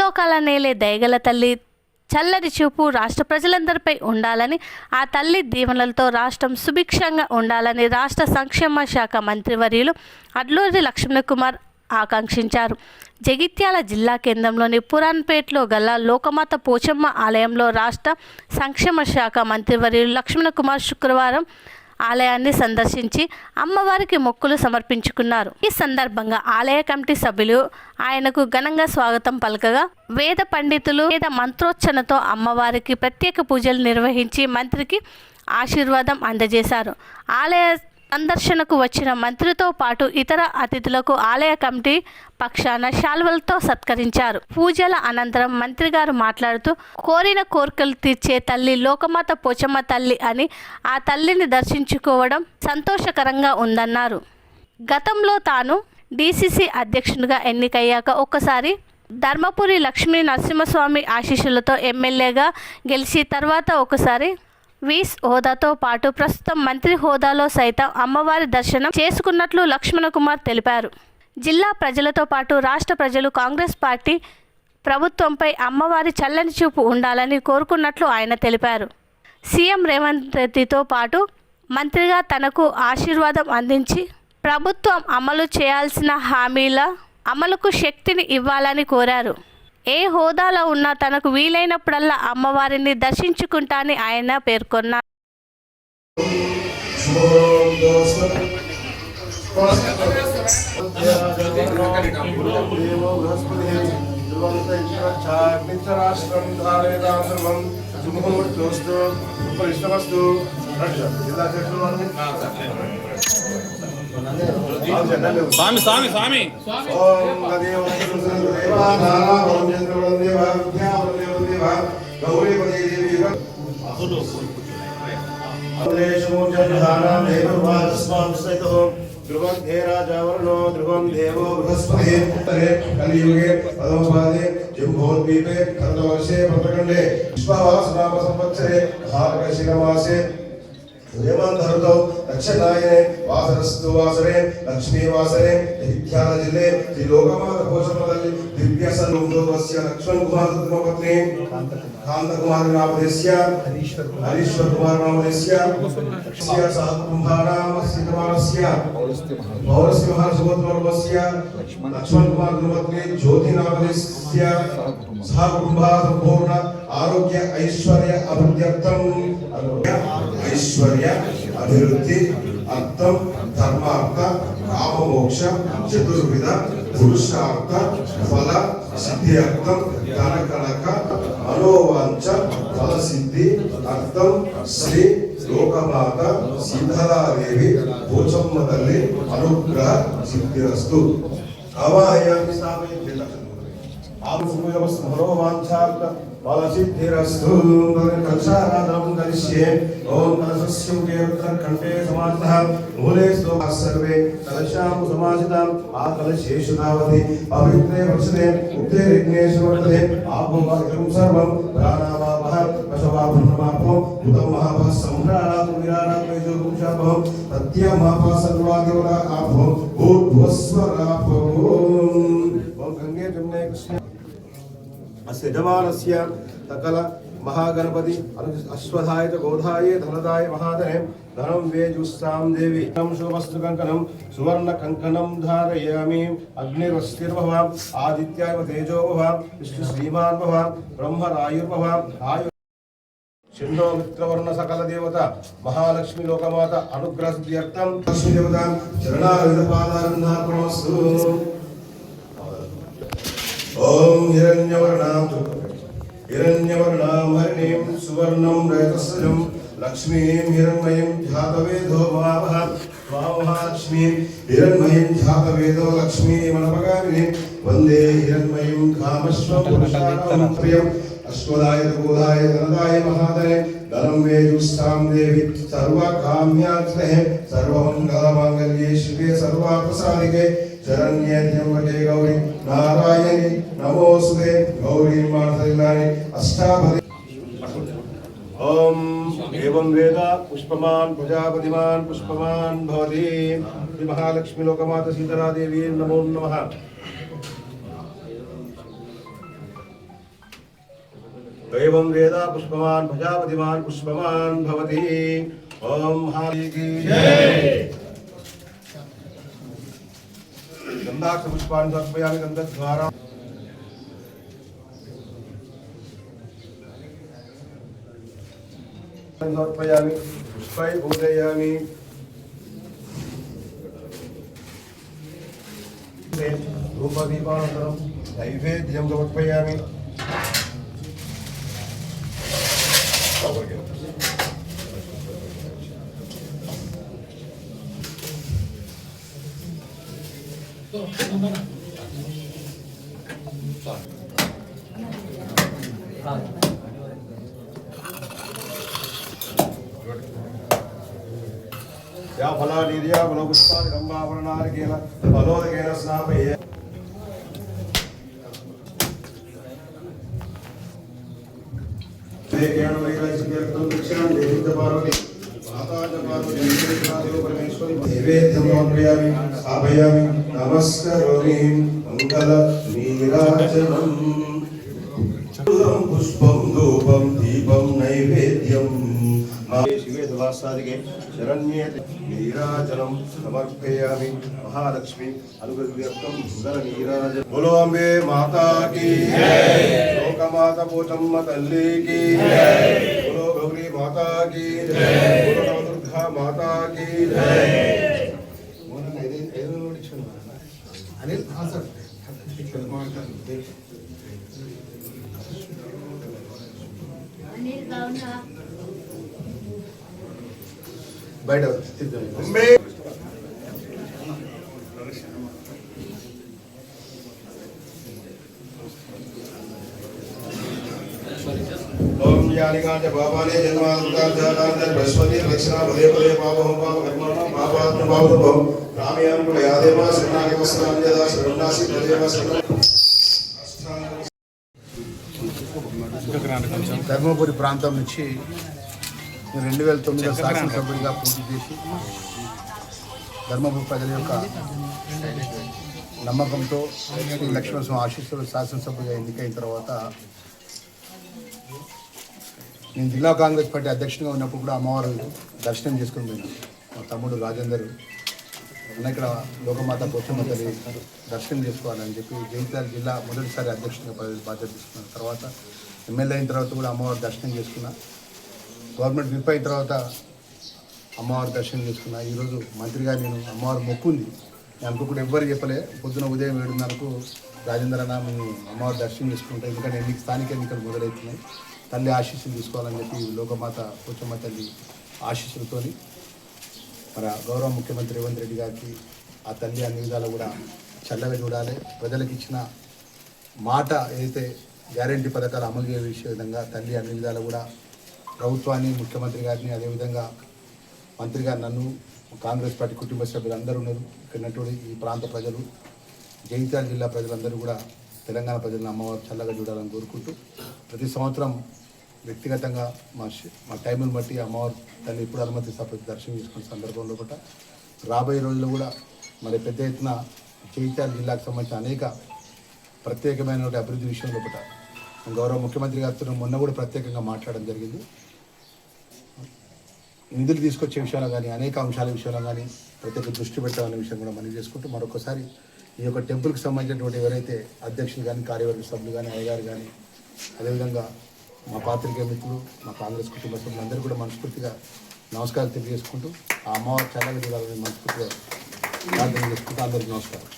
ముల్లోకాల నేలే దయగల తల్లి చల్లని చూపు రాష్ట్ర ప్రజలందరిపై ఉండాలని, ఆ తల్లి దీవెనలతో రాష్ట్రం సుభిక్షంగా ఉండాలని రాష్ట్ర సంక్షేమ శాఖ మంత్రివర్యులు అడ్లూరి లక్ష్మణకుమార్ ఆకాంక్షించారు. జగిత్యాల జిల్లా కేంద్రంలోని పురాన్పేటలో గల లోకమాత పోచమ్మ ఆలయంలో రాష్ట్ర సంక్షేమ శాఖ మంత్రివర్యులు లక్ష్మణకుమార్ శుక్రవారం ఆలయాన్ని సందర్శించి అమ్మవారికి మొక్కులు సమర్పించుకున్నారు. ఈ సందర్భంగా ఆలయ కమిటీ సభ్యులు ఆయనకు ఘనంగా స్వాగతం పలకగా వేద పండితులు వేద మంత్రోచ్చరణతో అమ్మవారికి ప్రత్యేక పూజలు నిర్వహించి మంత్రికి ఆశీర్వాదం అందజేశారు. ఆలయ సందర్శనకు వచ్చిన మంత్రితో పాటు ఇతర అతిథులకు ఆలయ కమిటీ పక్షాన శాల్వలతో సత్కరించారు. పూజల అనంతరం మంత్రి గారు మాట్లాడుతూ, కోరిన కోరికలు తీర్చే తల్లి లోకమాత పోచమ్మ తల్లి అని, ఆ తల్లిని దర్శించుకోవడం సంతోషకరంగా ఉందన్నారు. గతంలో తాను డీసీసీ అధ్యక్షునిగా ఎన్నికయ్యాక ఒక్కసారి ధర్మపురి లక్ష్మీ నరసింహస్వామి ఆశీస్సులతో ఎమ్మెల్యేగా గెలిచి తర్వాత ఒకసారి వీస్ హోదాతో పాటు ప్రస్తుతం మంత్రి హోదాలో సైతం అమ్మవారి దర్శనం చేసుకున్నట్లు లక్ష్మణకుమార్ తెలిపారు. జిల్లా ప్రజలతో పాటు రాష్ట్ర ప్రజలు కాంగ్రెస్ పార్టీ ప్రభుత్వంపై అమ్మవారి చల్లని చూపు ఉండాలని కోరుకున్నట్లు ఆయన తెలిపారు. సీఎం రేవంత్ రెడ్డితో పాటు మంత్రిగా తనకు ఆశీర్వాదం అందించి ప్రభుత్వం అమలు చేయాల్సిన హామీల అమలుకు శక్తిని ఇవ్వాలని కోరారు. ఏ హోదాలో ఉన్నా తనకు వీలైనప్పుడల్లా అమ్మవారిని దర్శించుకుంటానని ఆయన పేర్కొన్నారు. స్వామి స్వామి స్వామి ध्रुवंधे राजावर्णो ध्रुवं देवो बृहस्पति कलियुगे पदमपादे जम्बोद्वीपे खरदवर्षे भद्रखण्डे विश्वावास नाम संवत्सरे मार्गशिरमासे हेमंतऋतौ दक्षिणायने वासरस्तु वासरे लक्ष्मी वासरे जगित्याल जिल्ले श्री लोकमाता पोचम्मतल्ली दिव्य संरूपस्य लक्ष्मणकुमार धर्मपत्नी कांतकुमार नामधेस्य हरीश्वर कुमार नामधेस्य सह कुंभानाम सीतमानस्य पौरस्य महासुभद्रवस्य लक्ष्मण कुमार धर्मपत्नी ज्योति नामधेस्य सह कुंभा संपूर्ण आरोग्य ऐश्वर्य अभिवृद्ध्यर्थम ऐश्वर्य अभिवृद्धि अर्थम धर्मार्थ काम मोक्ष चतुर्विध पुरुषार्थ फल सिद्ध्यर्थम धन कनक मनोवांच फल सिद्धि अर्थम श्री लोकमाता सीतादेवी पोचम्म तल्ली अनुग्रह सिद्धिरस्तु आवाहयामि स्थापयामि आप सुखमस्तु मनोवांचार्थ फलसिद्धिरस्तु कलशाराधनं करिष्ये ओम कलशस्युके उत्तरकण्ठे समार्थः मूले श्लोकाः सर्वे कलशां समासिताम् आ कलशेषु तावति पवित्रे वर्षते उक्ते विघ्नेषु वर्तते आपो वाक्यं सर्वं प्राणावापः पशवाभ्रमापो उदं महापः सम्भ्राणातु विराणातु वैजोगुं शापः तत्यमापः सर्वादेवता आपो भूर्भुवस्वरापो ओम गंगे जमुने कृष्ण अस्य जमानस्य सकल महागणपति अश्वधाय गोधाय धनदाय महाधने धनं वेजुस्सां देवी तं शुभस्तु कंकणं सुवर्ण कंकणं धारयामि अग्निरस्तिर्भव आदित्याय तेजो भव विष्णु श्रीमान् भव ब्रह्म रायुर्भव आयु शिन्नो मित्रवर्ण सकल देवता महालक्ष्मी लोकमाता अनुग्रह सिद्ध्यर्थं लक्ष्मी देवता चरणारविंद पादारविंदार्पणमस्तु ओम हिरण्यवर्णां हरिणीं सुवर्णं रजतस्रजं लक्ष्मीं हिरण्मयीं ध्यातवेदो महावः स्वामहालक्ष्मीं हिरण्मयीं ध्यातवेदो लक्ष्मीमनपगामिनीं वन्दे हिरण्मयीं कामश्वं पुरुषाणां प्रियम् अश्वदाय गोदाय धनदाय महाधने धनं वेजुस्तां देवी सर्वकाम्यार्थहे सर्वमङ्गलमाङ्गल्ये शिवे सर्वार्थसाधिके शरण्ये त्र्यंबके गौरी नारायणी नमोस्तुते गौरी मातर्यानि अष्टापदी ओम एवं वेद पुष्पमान प्रजापतिमान पुष्पमान भवति श्री महालक्ष्मी लोकमाता सीता देवी नमो नमः एवं वेदा पुष्पवान् प्रजापतिमान् पुष्पवान् भवति। ओम हारी की जय। गंधाक्ष पुष्पान् समर्पयामि गन्धद्वारा। समर्पयामि पुष्पै पूजयामि। धूपदीपानन्तरं नैवेद्यं समर्पयामि। या फलानीर्या फलपुष्पाणि रम्भावरणार्केण फलोदकेन स्नापये। देवयान वैराग्यं दक्षिणां देवीं पार्वती माता च पार्वती देव परमेश्वरी नैवेद्यं समर्पयामि स्थापयामि नमस्करोमि मंगल नीराजनम् पुष्पं धूपं दीपं नैवेद्यं शिवे दुवासादिके शरण्ये नीराजनं समर्पयामि। महालक्ष्मी अनुग्रहार्थं सुंदर नीराजन। बोलो अम्बे माता की जय। लोकमाता पोचम्मा तल्ली की जय। बोलो गौरी माता की जय। बोलो नवदुर्गा माता की जय। अनिल हाँ सर बैठ ओम यानिकांच पापानि जन्मांतांच बृहस्पति दक्षिणा पदे पदे पापं पाप कर्माणां पापात्म पापं रामयां कुलयादेव शरणागतस्नां यदा शरणासि तदेव शरणं। ధర్మపురి ప్రాంతం నుంచి 2009 శాసనసభ్యుడిగా పోటీ చేసి ధర్మపురి ప్రజల యొక్క నమ్మకంతో శ్రీ లక్ష్మణస్వామి ఆశీస్సులు శాసనసభ్యుడిగా ఎన్నికైన తర్వాత నేను జిల్లా కాంగ్రెస్ పార్టీ అధ్యక్షుడిగా ఉన్నప్పుడు కూడా అమ్మవారు దర్శనం చేసుకుని పోయినాను. మా తమ్ముడు రాజేందర్ అన్న ఇక్కడ లోకమాత పోచమ్మ తల్లి దర్శనం చేసుకోవాలని చెప్పి జగిత్యాల జిల్లా మొదటిసారి అధ్యక్షుడిగా బాధ్యత తీసుకున్న తర్వాత ఎమ్మెల్యే అయిన తర్వాత కూడా అమ్మవారి దర్శనం చేసుకున్నా. గవర్నమెంట్ విప్ అయిన తర్వాత అమ్మవారి దర్శనం చేసుకున్నా. ఈరోజు మంత్రిగా నేను అమ్మవారి మొక్కుంది నేను అనుకోకుండా ఎవ్వరు చెప్పలే. పొద్దున ఉదయం 7:30కు రాజేంద్ర అన్న మేము అమ్మవారి దర్శనం చేసుకుంటాం, ఎందుకంటే స్థానిక ఎన్నికలు మొదలవుతున్నాయి, తల్లి ఆశీస్సులు తీసుకోవాలని చెప్పి లోకమాత పోచమ్మ తల్లి ఆశీస్సులతోని మన గౌరవ ముఖ్యమంత్రి రేవంత్ రెడ్డి గారికి ఆ తల్లి అన్ని విధాలు కూడా చల్లగా చూడాలి. ప్రజలకు ఇచ్చిన మాట ఏదైతే గ్యారంటీ పథకాలు అమలు చేసే విధంగా తల్లి అన్ని విధాలు కూడా ప్రభుత్వాన్ని, ముఖ్యమంత్రి గారిని, అదేవిధంగా మంత్రి గారు, నన్ను, కాంగ్రెస్ పార్టీ కుటుంబ సభ్యులు అందరూ ఉన్నారు. ఇక్కడ ఈ ప్రాంత ప్రజలు, జగిత్యాల జిల్లా ప్రజలందరూ కూడా తెలంగాణ ప్రజలను అమ్మవారు చల్లగా చూడాలని కోరుకుంటూ ప్రతి సంవత్సరం వ్యక్తిగతంగా మా టైంను బట్టి అమ్మవారు తల్లి ఎప్పుడు అనుమతిస్తే దర్శనం చేసుకునే సందర్భంలో కూడా రాబోయే రోజుల్లో కూడా మరి పెద్ద ఎత్తున జగిత్యాల జిల్లాకు సంబంధించిన అనేక ప్రత్యేకమైన అభివృద్ధి విషయంలో కూడా గౌరవ ముఖ్యమంత్రి గారితో మొన్న కూడా ప్రత్యేకంగా మాట్లాడడం జరిగింది. నిధులు తీసుకొచ్చే విషయంలో కానీ అనేక అంశాల విషయంలో కానీ ప్రత్యేక దృష్టి పెట్టాలనే విషయం కూడా మనం చేసుకుంటూ మరొకసారి ఈ యొక్క టెంపుల్కి సంబంధించినటువంటి ఎవరైతే అధ్యక్షులు కానీ, కార్యవర్గ సభ్యులు కానీ, అయ్యగారు కానీ, అదేవిధంగా మా పాత్రికేయ మిత్రులు, మా కాంగ్రెస్ కుటుంబ సభ్యులందరూ కూడా మనస్ఫూర్తిగా నమస్కారం తెలియజేసుకుంటూ ఆ అమ్మవారి చల్లగా చూడాలని మనస్ఫూర్తిగా ప్రార్థన చేసుకుంటూ అందరికీ నమస్కారం.